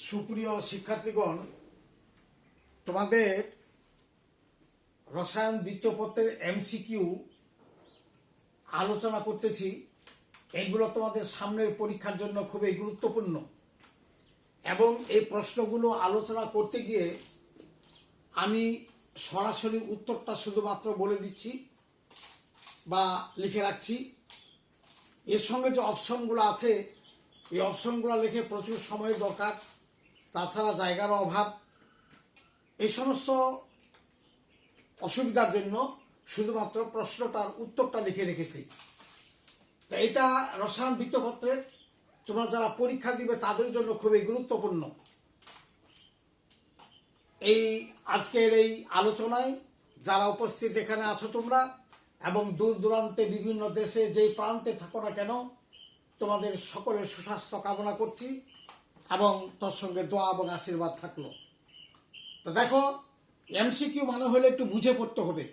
সুপ্রিয় শিক্ষার্থীগণ, তোমাদের রসায়ন দ্বিতীয় পত্রের এমসিকিউ আলোচনা করতেছি। এইগুলো তোমাদের সামনের পরীক্ষার জন্য খুবই গুরুত্বপূর্ণ এবং এই প্রশ্নগুলো আলোচনা করতে গিয়ে আমি সরাসরি উত্তরটা শুধুমাত্র বলে দিচ্ছি বা লিখে রাখছি। এর সঙ্গে যে অপশনগুলো আছে এই অপশনগুলো লিখে প্রচুর সময়ের দরকার, তাছাড়া জায়গার অভাব, এই সমস্ত অসুবিধার জন্য শুধুমাত্র প্রশ্নটার উত্তরটা লিখে রেখেছি। তো এটা রসায়ন দ্বিতীয় পত্রের তোমরা যারা পরীক্ষা দিবে তাদের জন্য খুবই গুরুত্বপূর্ণ। এই আজকের এই আলোচনায় যারা উপস্থিত এখানে আছো তোমরা এবং দূর দূরান্তে বিভিন্ন দেশে যেই প্রান্তে থাকো না কেন, তোমাদের সকলের সুস্বাস্থ্য কামনা করছি এবং তোর সঙ্গে দোয়া এবং আশীর্বাদ থাকলো। তো দেখো, এমসিকিউ মানে হলে একটু বুঝে পড়তে হবে।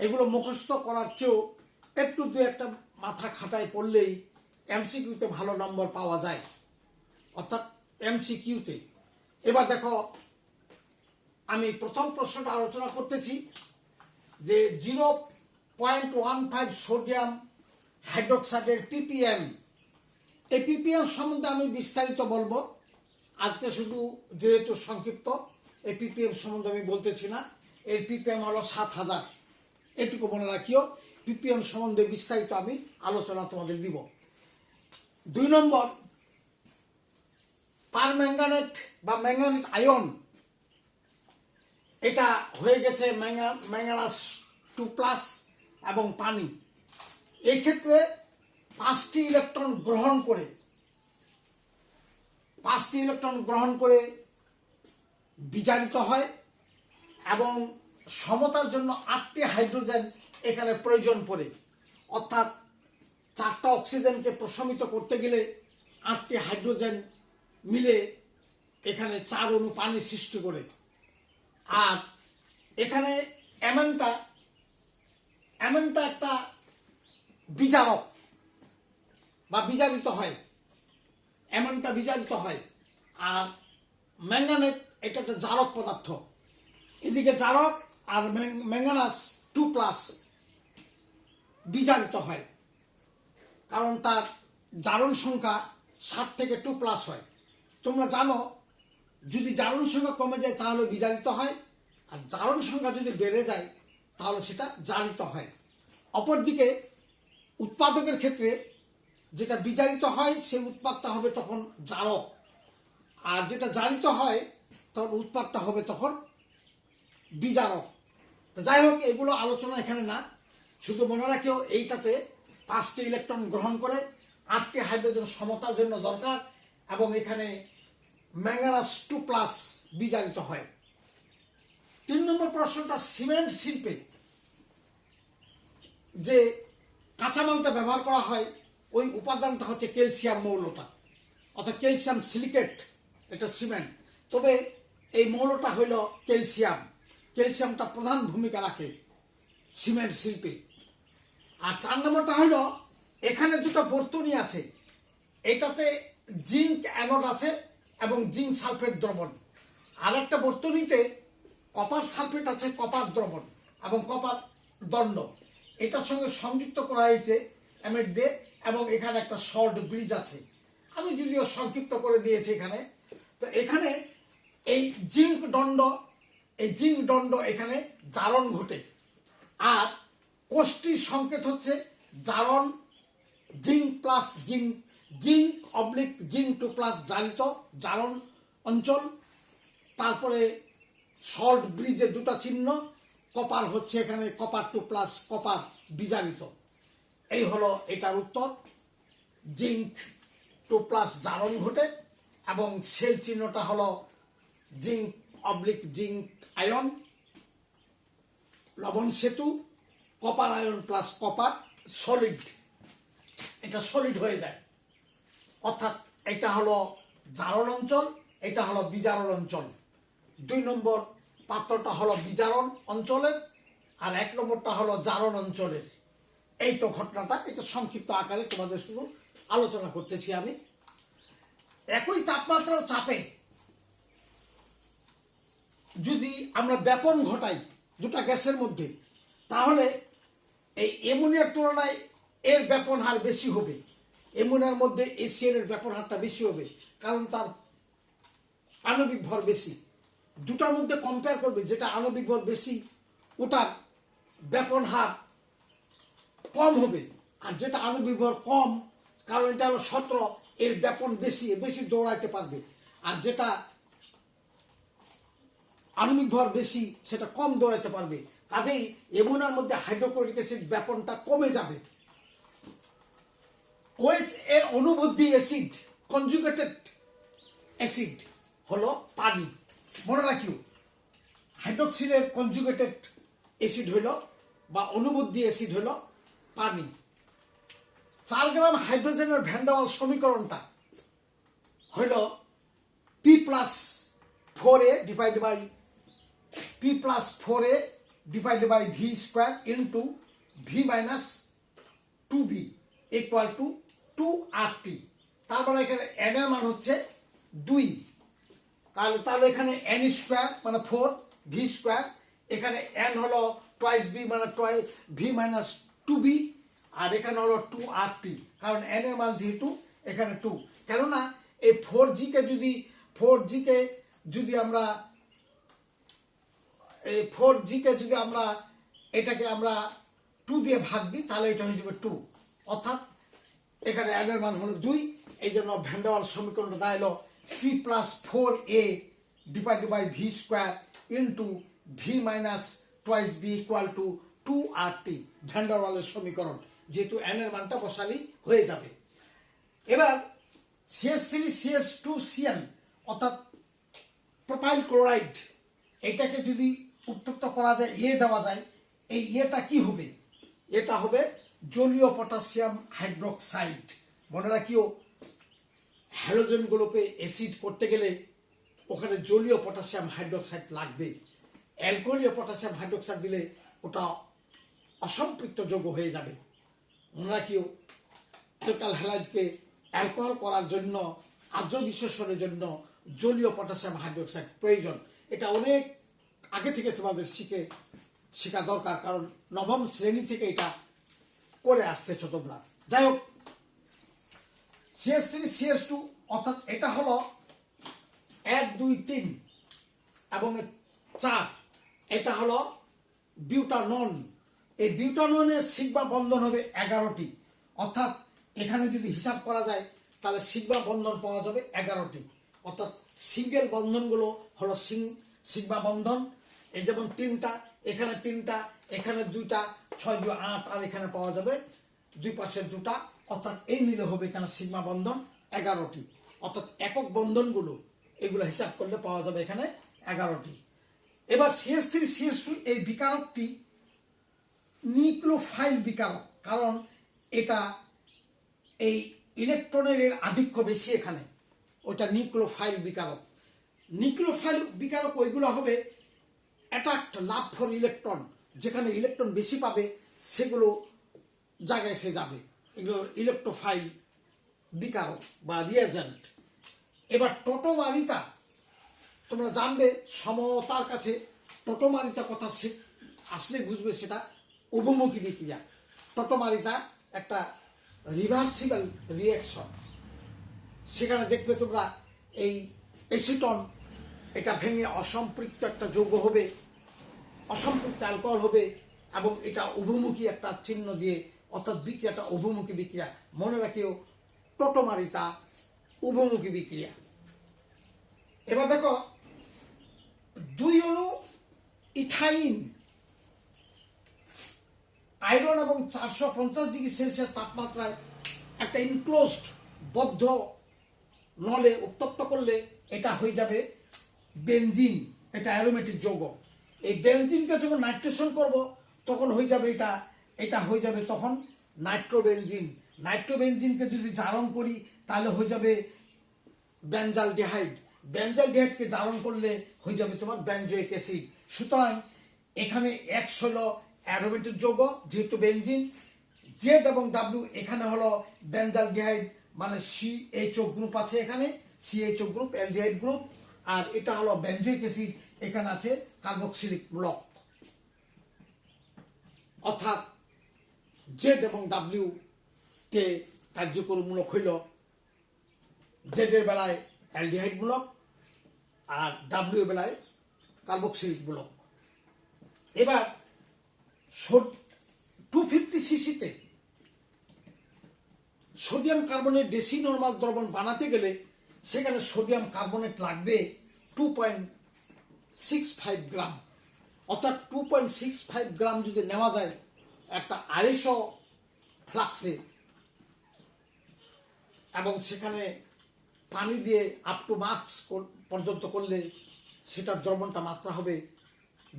এগুলো মুখস্থ করার চেয়েও একটু দু একটা মাথা খাটায় পড়লেই এমসিকিউতে ভালো নম্বর পাওয়া যায়, অর্থাৎ এমসিকিউতে। এবার দেখো, আমি প্রথম প্রশ্নটা আলোচনা করতেছি যে 0.15 সোডিয়াম হাইড্রোক্সাইডের পিপিএম। এই পিপিএম সম্বন্ধে আমি বিস্তারিত বলবো আজকে, শুধু যেহেতু সংক্ষিপ্ত এই পিপিএম সম্বন্ধে আমি বলতেছি না। এর পিপিএম হলো 7000, এটুকু মনে রাখিও। পিপিএম সম্বন্ধে বিস্তারিত আমি আলোচনা তোমাদের দিব। 2 নম্বর, পারম্যাঙ্গানেট বা ম্যাঙ্গানেট আয়ন, এটা হয়ে গেছে ম্যাঙ্গানাস 2+ এবং পানি। এই ক্ষেত্রে 5টি ইলেকট্রন গ্রহণ করে বিজারিত হয় এবং সমতার জন্য 8টি হাইড্রোজেন এখানে প্রয়োজন পড়ে, অর্থাৎ 4টা অক্সিজেনকে প্রশমিত করতে গেলে 8টি হাইড্রোজেন মিলে এখানে 4 অণু পানি সৃষ্টি করে। আর এখানে অ্যামনটা একটা বিজারক বা বিজারিত হয়, অ্যামনটা বিজারিত হয়। আর ম্যাঙ্গানেট এটা একটা জারক পদার্থ, এদিকে জারক আর ম্যাঙ্গানাস 2+ বিজারিত হয়, কারণ তার জারণ সংখ্যা 7 থেকে 2+ হয়। তোমরা জানো, যদি জারণ সংখ্যা কমে যায় তাহলে বিজারিত হয়, আর জারণ সংখ্যা যদি বেড়ে যায় তাহলে সেটা জারিত হয়। অপরদিকে উৎপাদকের ক্ষেত্রে যেটা বিজারিত হয় সেই উৎপাদটা হবে তখন জারক, আর যেটা জারিত হয় তখন উৎপাদটা হবে তখন বিজারক। তো যাই হোক, এগুলো আলোচনা এখানে না, শুধু মনে রাখিও এইটাতে 5টি ইলেকট্রন গ্রহণ করে 8টি হাইড্রোজেন সমতার জন্য দরকার এবং এখানে ম্যাঙ্গানাস 2+ বিজারিত হয়। 3 নম্বর প্রশ্নটা, সিমেন্ট শিল্পে যে কাঁচামালটা ব্যবহার করা হয় ওই উপাদানটা হচ্ছে ক্যালসিয়াম মৌলটা, অর্থাৎ ক্যালসিয়াম সিলিকেট, এটা সিমেন্ট। তবে এই মৌলটা হইল ক্যালসিয়ামটা প্রধান ভূমিকা রাখে সিমেন্ট শিল্পে। আর 4 নম্বরটা হইল, এখানে দুটো বর্তনী আছে, এটাতে জিঙ্ক অ্যানোড আছে এবং জিঙ্ক সালফেট দ্রবণ, আর একটা বর্তনীতে কপার সালফেট আছে, কপার দ্রবণ এবং কপার দণ্ড, এটার সঙ্গে সংযুক্ত করা হয়েছে অ্যামেড দিয়ে এবং এখানে একটা সল্ট ব্রিজ আছে। আমি যদিও সংক্ষিপ্ত করে দিয়েছি এখানে। তো এখানে এই জিঙ্ক দণ্ড এখানে জারণ ঘটে, আর কোষটির সংকেত হচ্ছে জারণ zinc plus zinc oblique zinc 2+ জারিত জারণ অঞ্চল। তারপরে সল্ট ব্রিজের 2টা চিহ্ন, কপার হচ্ছে এখানে কপার 2+, কপার বিজারিত। এই হলো এটার উত্তর। জিঙ্ক 2+ জারণ ঘটে এবং সেল চিহ্নটা হলো জিঙ্ক অবলিক জিঙ্ক আয়ন, লবণ সেতু, copper ion plus copper solid, এটা সলিড হয়ে যায়। অর্থাৎ এটা হলো জারণ অঞ্চল, এটা হলো বিজারণ অঞ্চল। 2 নম্বর পাত্রটা হলো বিজারণ অঞ্চলের আর 1 নম্বরটা হলো জারণ অঞ্চলের। এই তো ঘটনাটা, এটা সংক্ষিপ্ত আকারে তোমাদের শুধু আলোচনা করতেছি আমি। একই তাপমাত্রা ও চাপে যদি আমরা ব্যাপন ঘটাই দুটা গ্যাসের মধ্যে, তাহলে এই অ্যামোনিয়ার তুলনায় এর ব্যাপন হার বেশি হবে। অ্যামোনিয়ার মধ্যে HCl এর ব্যাপন হারটা বেশি হবে, কারণ তার আণবিক ভর বেশি। দুটার মধ্যে কম্পেয়ার করবে, যেটা আণবিক ভর বেশি ওটার ব্যাপন হার কম হবে, আর যেটা আণবিক ভর কম, কারণ এটা হলো 17, এর ব্যাপন বেশি, বেশি দৌড়াইতে পারবে। আর যেটা আণবিক ভর বেশি সেটা কম দৌড়াইতে পারবে। কাজেই অ্যামোনিয়ার মধ্যে হাইড্রোক্লোরিক অ্যাসিড ব্যাপনটা কমে যাবে। OH এর অনুবন্ধী অ্যাসিড, কনজুগেটেড অ্যাসিড হলো পানি। মনে রাখিও, হাইড্রোক্সিলের কনজুগেটেড অ্যাসিড হইল বা অনুবন্ধী অ্যাসিড হইল পানি। 4 গ্রাম হাইড্রোজেনের ভ্যান ডার ওয়ালস সমীকরণটা হইল P+4A divided by P+4A divided by V square into V minus 2B equal to 2RT। তারপরে এখানে n এর মান হচ্ছে 2, তাহলে এখানে n স্কোয়ার মানে 4, V স্কোয়ার, এখানে n হলো টুয়াইস B মানে V মাইনাস 2B, আর এখানে হলো 2RT, কারণ n এর মান যেহেতু এখানে 2। কেননা এই 4G কে যদি আমরা এটাকে আমরা 2 দিয়ে ভাগ দিই, তাহলে এটা হয়ে যাবে 2, অর্থাৎ এখানে n এর মান হলো 2। এই জন্য ভ্যান ডার ওয়ালস সমীকরণটা দাঁড়ালো P+4A divided by V square into V minus twice B equal to 2RT, van der ওয়ালের সমীকরণ। যেহেতু n এর মানটা বসালি হয়ে যাবে। এবার CH3CH2Cl অর্থাৎ প্রোপাইল ক্লোরাইড, এটাকে যদি উত্তপ্ত করা যায়, দেওয়া যায়, এই এটা কি হবে? এটা হবে জলীয় পটাশিয়াম হাইড্রোক্সাইড। মনে রাখিও, হ্যালোজেনগুলোকে অ্যাসিড করতে গেলে ওখানে জলীয় পটাশিয়াম হাইড্রোক্সাইড লাগবে। অ্যালকোহলীয় পটাশিয়াম হাইড্রোক্সাইড দিলে ওটা অসম্পৃক্ত যৌগ হয়ে যাবে। মনে রাখিও, অ্যালকাল হ্যালাইডকে অ্যালকোহল করার জন্য, আর্দ্র বিশ্লেষণের জন্য জলীয় পটাশিয়াম হাইড্রোক্সাইড প্রয়োজন। এটা অনেক আগে থেকে তোমাদের শেখা দরকার, কারণ নবম শ্রেণী থেকে এটা করে আসতেছ তোমরা। যাই হোক, CH3CH2 অর্থাৎ এটা হলো 1, 2, 3 এবং 4, এটা হলো বিউটানন। এই বিউটাননের সিগমা বন্ধন হবে 11টি, অর্থাৎ এখানে যদি হিসাব করা যায় তাহলে সিগমা বন্ধন পাওয়া যাবে 11টি। অর্থাৎ সিঙ্গেল বন্ধনগুলো হলো সিগমা বন্ধন। এই যেমন 3টা, এখানে 3টা, এখানে 2টা, 6, 2, 8, আর এখানে পাওয়া যাবে 2 পাশে 2টা, অর্থাৎ এই মিলে হবে এখানে সিগমা বন্ধন 11টি। অর্থাৎ একক বন্ধনগুলো এগুলো হিসাব করলে পাওয়া যাবে এখানে 11টি। এবার CH3CH2 এই বিকারকটি নিউক্লিওফাইল বিকারক, কারণ এটা এই ইলেকট্রনের আধিক্য বেশি এখানে, ওটা নিউক্লিওফাইল বিকারক। নিউক্লিওফাইল বিকারক ওইগুলো হবে অ্যাট্রাক্ট, লাভ ফর ইলেকট্রন, যেখানে ইলেকট্রন বেশি পাবে সেগুলো জায়গায় সে যাবে, এগুলো ইলেকট্রোফাইল বিকারক বা রিয়েজেন্ট। এবার টোটোমারিতা, তোমরা জানবে সমতার কাছে টোটোমারিতা কথা আসলে বুঝবে সেটা উভমুখী বিক্রিয়া। টোটোমারিতা একটা রিভার্সিবল রিঅ্যাকশন, সেখানে দেখবে তোমরা এই অ্যাসিটন এটা ভেঙে অসম্পৃক্ত একটা যৌগ হবে, অসম্পৃক্ত অ্যালকোহল হবে, এবং এটা উভমুখী একটা চিহ্ন দিয়ে, অর্থাৎ বিক্রিয়াটা উভমুখী বিক্রিয়া। মনে রাখিও, টোটোমারিতা উভমুখী বিক্রিয়া। এবার দেখো, 2 অণু ইথাইন আয়রন এবং 450 ডিগ্রি সেলসিয়াস তাপমাত্রায় একটা ইনক্লোজড বদ্ধ নলে উত্তপ্ত করলে এটা হয়ে যাবে বেনজিন, এটা অ্যারোমেটিক যৌগ। এই বেনজিনকে যখন নাইট্রেশন করব তখন হয়ে যাবে এটা হয়ে যাবে তখন নাইট্রোবেনজিন। নাইট্রোবেনজিনকে যদি জারণ করি তাহলে হয়ে যাবে বেনজালডিহাইড। বেনজালডিহাইডকে জারণ করলে হয়ে যাবে তোমার বেনজোইক অ্যাসিড। সুতরাং এখানে X হলো অ্যারোমেটিক যৌগ যেহেতু বেনজিন, Z এবং W এখানে হলো বেনজালডিহাইড, মানে CHO গ্রুপ আছে এখানে, CHO গ্রুপ, অ্যালডিহাইড গ্রুপ, আর এটা হলো বেনজোইক অ্যাসিড, এখানে আছে কার্বক্সিলিক মূলক, অর্থাৎ জেড এবং ডাব্লিউ তে কার্যকরী মূলক হইল জেড এর বেলায় অ্যালডিহাইড মূলক আর ডাব্লিউ এর বেলায় কার্বক্সিলিক মূলক। এবার 250 সিসিতে সোডিয়াম কার্বনেট ডেসি নরমাল দ্রবণ বানাতে গেলে সেখানে সোডিয়াম কার্বনেট লাগবে 2.65 গ্রাম, অর্থাৎ 2.65 গ্রাম যদি নেওয়া যায় একটা 250 ফ্লাক্সে এবং সেখানে পানি দিয়ে আপ টু মার্কস পর্যন্ত করলে সেটার দ্রবণটা মাত্রা হবে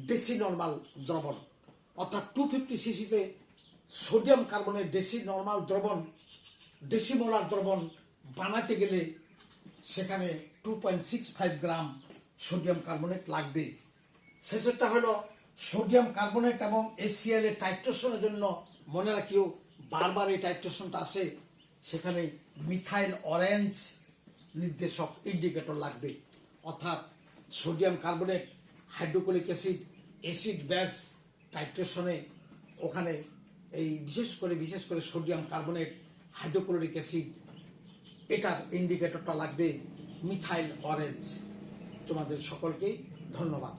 ডেসি নরমাল দ্রবণ, অর্থাৎ 250 সিসিতে সোডিয়াম কার্বনেট ডেসি নরমাল দ্রবণ ডেসিমোলার দ্রবণ বানাতে গেলে সেখানে 2.65 গ্রাম সোডিয়াম কার্বনেট লাগবে। শেষেরটা হলো সোডিয়াম কার্বনেট এবং HCl এর টাইট্রেশনের জন্য মনে রাখিও, বারবার এই টাইট্রেশনটা আসে, সেখানে মিথাইল অরেঞ্জ নির্দেশক ইন্ডিকেটর লাগবে, অর্থাৎ sodium carbonate hydrochloric acid base টাইট্রেশনে ওখানে এই বিশেষ করে সোডিয়াম কার্বনেট হাইড্রোক্লোরিক অ্যাসিড এটার ইন্ডিকেটরটা লাগবে মিথাইল অরেঞ্জ। তোমাদের সকলকেই ধন্যবাদ।